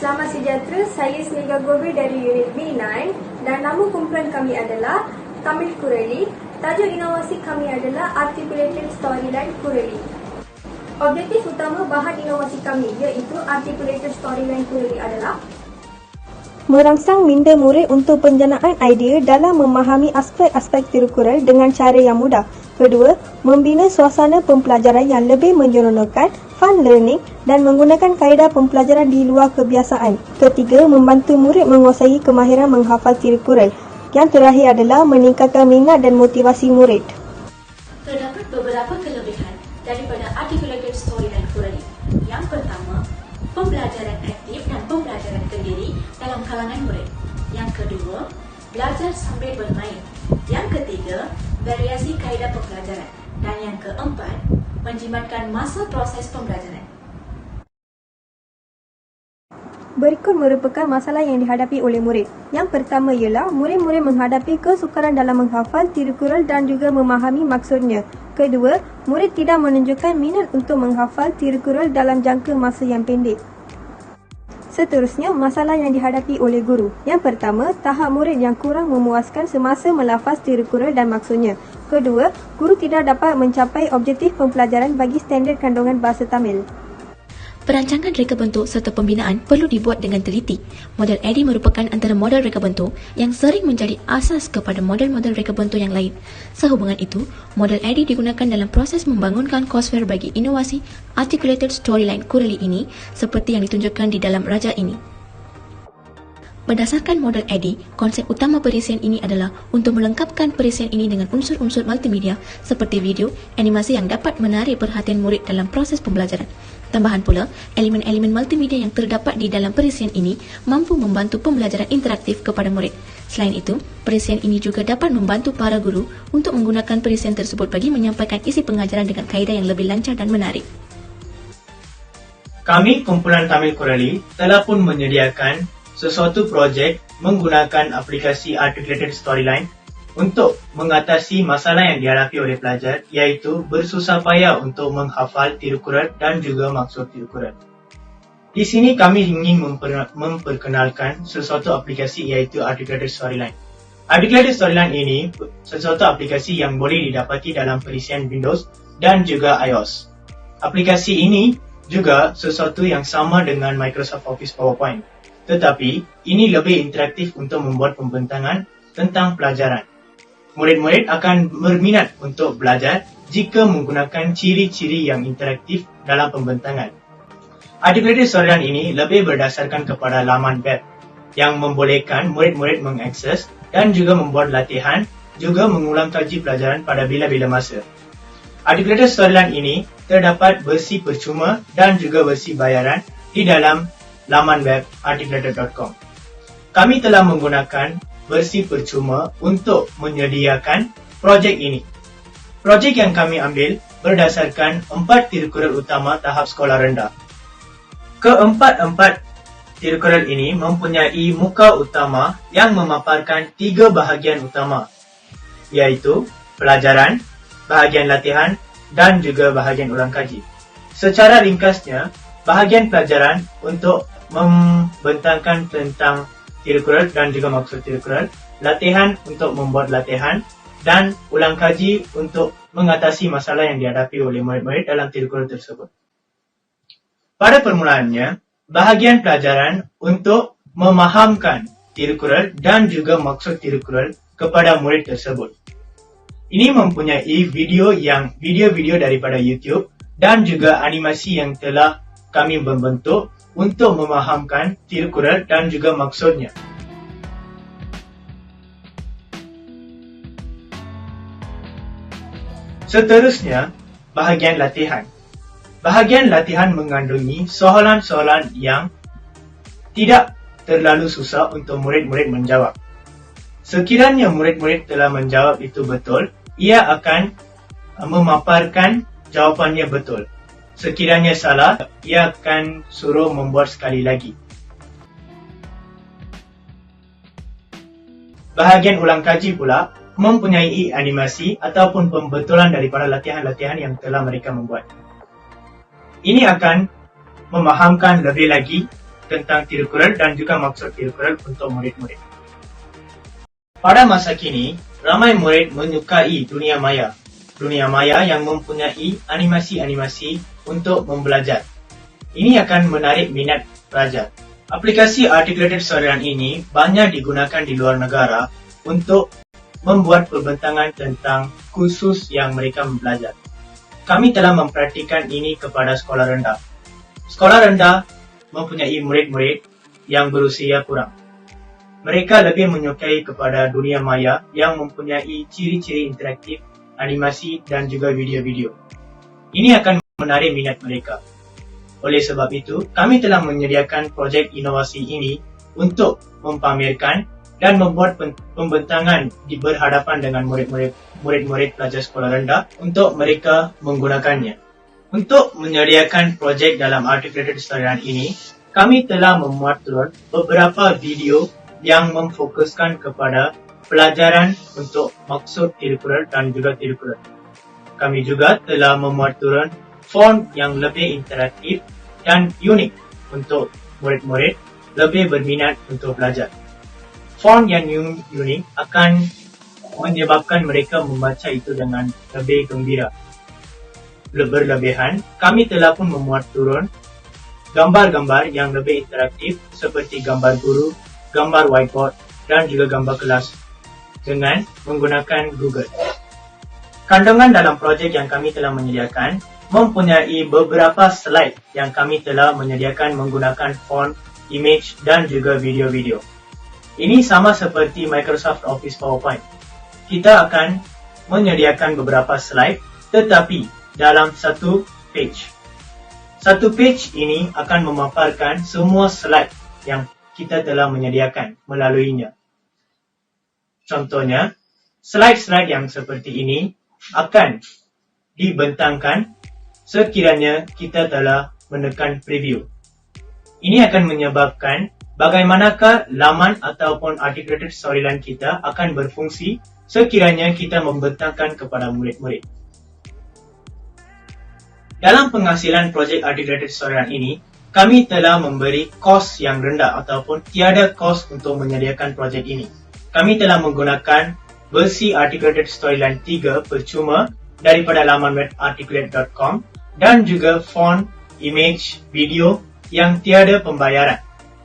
Selamat sejahtera, saya Sneha Gobe dari unit B9 dan nama kumpulan kami adalah Tamil Kurali. Tajuk inovasi kami adalah Articulated Storyline Kurali. Objektif utama bahan inovasi kami iaitu Articulated Storyline Kurali adalah merangsang minda murid untuk penjanaan idea dalam memahami aspek-aspek tirukural dengan cara yang mudah. Kedua, membina suasana pembelajaran yang lebih menyeronokkan, fun learning dan menggunakan kaedah pembelajaran di luar kebiasaan. Ketiga, membantu murid menguasai kemahiran menghafal tirukural. Yang terakhir adalah meningkatkan minat dan motivasi murid. Terdapat beberapa kelebihan daripada Articulated Storyline Kurali. Yang pertama, pembelajaran aktif dan pembelajaran kendiri dalam kalangan murid. Yang kedua, belajar sambil bermain. Yang ketiga, variasi kaedah pembelajaran. Dan yang keempat, menjimatkan masa proses pembelajaran. Berikut merupakan masalah yang dihadapi oleh murid. Yang pertama ialah murid-murid menghadapi kesukaran dalam menghafal tirukural dan juga memahami maksudnya. Kedua, murid tidak menunjukkan minat untuk menghafal tirukural dalam jangka masa yang pendek. Seterusnya, masalah yang dihadapi oleh guru. Yang pertama, tahap murid yang kurang memuaskan semasa melafaz tirukural dan maksudnya. Kedua, guru tidak dapat mencapai objektif pembelajaran bagi standard kandungan bahasa Tamil. Perancangan reka bentuk serta pembinaan perlu dibuat dengan teliti. Model ADDIE merupakan antara model reka bentuk yang sering menjadi asas kepada model-model reka bentuk yang lain. Sehubungan itu, model ADDIE digunakan dalam proses membangunkan courseware bagi inovasi Articulated Storyline Kurali ini seperti yang ditunjukkan di dalam raja ini. Berdasarkan model ADDIE, konsep utama perisian ini adalah untuk melengkapkan perisian ini dengan unsur-unsur multimedia seperti video, animasi yang dapat menarik perhatian murid dalam proses pembelajaran. Tambahan pula, elemen-elemen multimedia yang terdapat di dalam perisian ini mampu membantu pembelajaran interaktif kepada murid. Selain itu, perisian ini juga dapat membantu para guru untuk menggunakan perisian tersebut bagi menyampaikan isi pengajaran dengan kaedah yang lebih lancar dan menarik. Kami, kumpulan Tamil Kurali, telah pun menyediakan sesuatu projek menggunakan aplikasi Articulated Storyline untuk mengatasi masalah yang dihadapi oleh pelajar, iaitu bersusah payah untuk menghafal tirukural dan juga maksud tirukural. Di sini kami ingin memperkenalkan sesuatu aplikasi iaitu Articulated Storyline. Articulated Storyline ini sesuatu aplikasi yang boleh didapati dalam perisian Windows dan juga iOS. Aplikasi ini juga sesuatu yang sama dengan Microsoft Office PowerPoint, tetapi ini lebih interaktif untuk membuat pembentangan tentang pelajaran. Murid-murid akan berminat untuk belajar jika menggunakan ciri-ciri yang interaktif dalam pembentangan. Articulated Storyline ini lebih berdasarkan kepada laman web yang membolehkan murid-murid mengakses dan juga membuat latihan, juga mengulang kaji pelajaran pada bila-bila masa. Articulated Storyline ini terdapat versi percuma dan juga versi bayaran di dalam laman web articulated.com. Kami telah menggunakan versi percuma untuk menyediakan projek ini. Projek yang kami ambil berdasarkan 4 tirukural utama tahap sekolah rendah. Keempat-empat tirukural ini mempunyai muka utama yang memaparkan 3 bahagian utama, iaitu pelajaran, bahagian latihan dan juga bahagian ulang kaji. Secara ringkasnya, bahagian pelajaran untuk membentangkan tentang tirukural dan juga maksud tirukural, latihan untuk membuat latihan, dan ulang kaji untuk mengatasi masalah yang dihadapi oleh murid-murid dalam tirukural tersebut. Pada permulaannya, bahagian pelajaran untuk memahamkan tirukural dan juga maksud tirukural kepada murid tersebut. Ini mempunyai video-video daripada YouTube dan juga animasi yang telah kami membentuk untuk memahamkan tirukural dan juga maksudnya. Seterusnya, bahagian latihan. Bahagian latihan mengandungi soalan-soalan yang tidak terlalu susah untuk murid-murid menjawab. Sekiranya murid-murid telah menjawab itu betul, ia akan memaparkan jawapannya betul. Sekiranya salah, ia akan suruh membuat sekali lagi. Bahagian ulang kaji pula mempunyai animasi ataupun pembetulan daripada latihan-latihan yang telah mereka membuat. Ini akan memahamkan lebih lagi tentang tirukural dan juga maksud tirukural untuk murid-murid. Pada masa kini, ramai murid menyukai dunia maya. Dunia maya yang mempunyai animasi-animasi untuk membelajar. Ini akan menarik minat pelajar. Aplikasi Articulated Storyline ini banyak digunakan di luar negara untuk membuat perbentangan tentang kursus yang mereka belajar. Kami telah mempraktikkan ini kepada sekolah rendah. Sekolah rendah mempunyai murid-murid yang berusia kurang. Mereka lebih menyukai kepada dunia maya yang mempunyai ciri-ciri interaktif, animasi dan juga video-video. Ini akan menarik minat mereka. Oleh sebab itu, kami telah menyediakan projek inovasi ini untuk mempamerkan dan membuat pembentangan di berhadapan dengan murid-murid pelajar sekolah rendah untuk mereka menggunakannya. Untuk menyediakan projek dalam Articulated Storyline ini, kami telah memuat turun beberapa video yang memfokuskan kepada pelajaran untuk maksud tirukural dan juga tirukural. Kami juga telah memuat turun font yang lebih interaktif dan unik untuk murid-murid lebih berminat untuk belajar. Font yang unik akan menyebabkan mereka membaca itu dengan lebih gembira. Berlebihan, kami telah pun memuat turun gambar-gambar yang lebih interaktif seperti gambar guru, gambar whiteboard dan juga gambar kelas dengan menggunakan Google. Kandungan dalam projek yang kami telah menyediakan mempunyai beberapa slide yang kami telah menyediakan menggunakan font, image dan juga video-video. Ini sama seperti Microsoft Office PowerPoint. Kita akan menyediakan beberapa slide tetapi dalam satu page. Satu page ini akan memaparkan semua slide yang kita telah menyediakan melaluinya. Contohnya, slide-slide yang seperti ini akan dibentangkan sekiranya kita telah menekan preview. Ini akan menyebabkan bagaimanakah laman ataupun Articulated Storyline kita akan berfungsi sekiranya kita membentangkan kepada murid-murid. Dalam penghasilan projek Articulated Storyline ini, kami telah memberi kos yang rendah ataupun tiada kos untuk menyediakan projek ini. Kami telah menggunakan versi Articulated Storyline 3 percuma daripada laman web articulate.com dan juga font, image, video yang tiada pembayaran.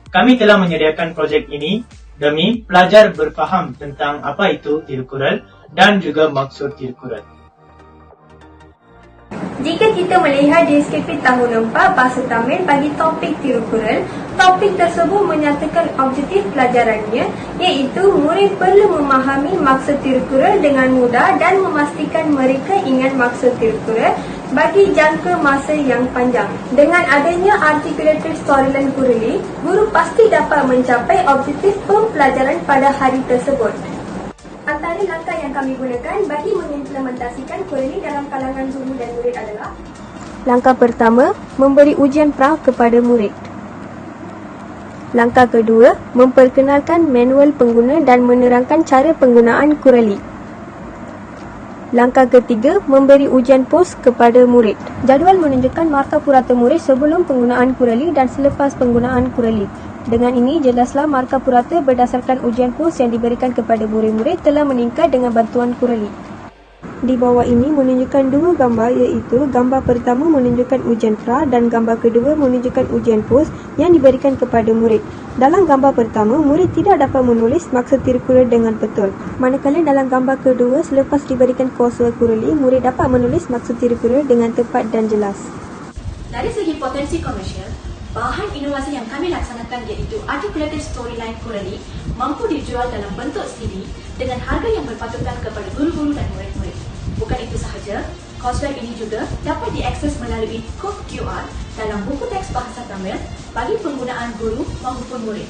Kami telah menyediakan projek ini demi pelajar berfaham tentang apa itu tirukural dan juga maksud tirukural. Jika kita melihat deskripsi tahun 4 bahasa Tamil bagi topik tirukural, topik tersebut menyatakan objektif pelajarannya iaitu murid perlu memahami maksud tirukural dengan mudah dan memastikan mereka ingat maksud tirukural bagi jangka masa yang panjang. Dengan adanya Articulated Storyline Kureli, guru pasti dapat mencapai objektif pembelajaran pada hari tersebut. Antara langkah yang kami gunakan bagi mengimplementasikan Kureli dalam kalangan guru dan murid adalah: Langkah pertama, memberi ujian pra kepada murid. Langkah kedua, memperkenalkan manual pengguna dan menerangkan cara penggunaan Kureli. Langkah ketiga, memberi ujian pos kepada murid. Jadual menunjukkan markah purata murid sebelum penggunaan Kureli dan selepas penggunaan Kureli. Dengan ini, jelaslah markah purata berdasarkan ujian pos yang diberikan kepada murid-murid telah meningkat dengan bantuan Kureli. Di bawah ini menunjukkan dua gambar iaitu gambar pertama menunjukkan ujian pra dan gambar kedua menunjukkan ujian pos yang diberikan kepada murid. Dalam gambar pertama, murid tidak dapat menulis maksud tirukural dengan betul. Manakala dalam gambar kedua, selepas diberikan kuasa Kureli, murid dapat menulis maksud tirukural dengan tepat dan jelas. Dari segi potensi komersial, bahan inovasi yang kami laksanakan iaitu Articulated Storyline Kureli mampu dijual dalam bentuk CD dengan harga yang berpatutan kepada guru-guru dan murid-murid. Bukan itu sahaja, courseware ini juga dapat diakses melalui kod QR dalam buku teks bahasa Tamil bagi penggunaan guru maupun murid.